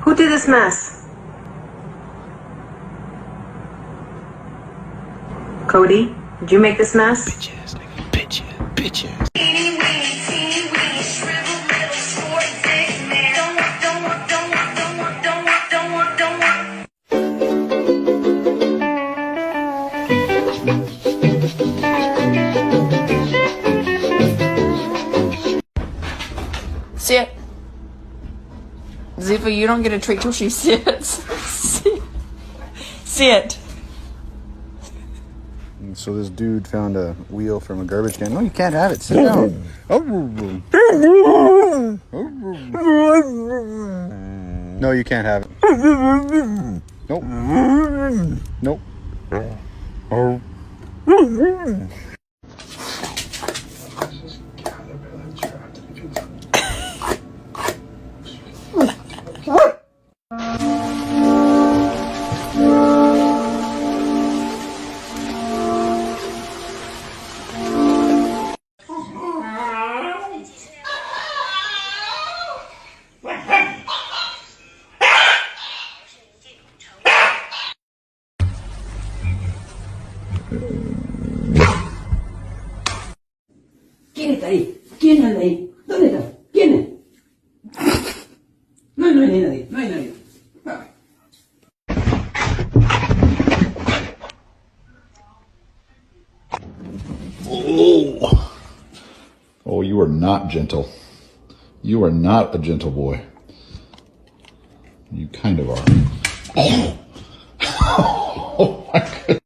Who did this mess? Cody, did you make this mess? Bitches, nigga. Bitches. Sit. Ziva, you don't get a treat till she sits. Sit. So this dude found a wheel from a garbage can. No, you can't have it. Sit down. No, you can't have it. Nope. Nope. ¿Quién está ahí? ¿Quién anda ahí? ¿Dónde está? ¿Quién es? No hay nadie, no hay nadie. Oh, you are not gentle. You are not a gentle boy. You kind of are. Oh, oh my goodness.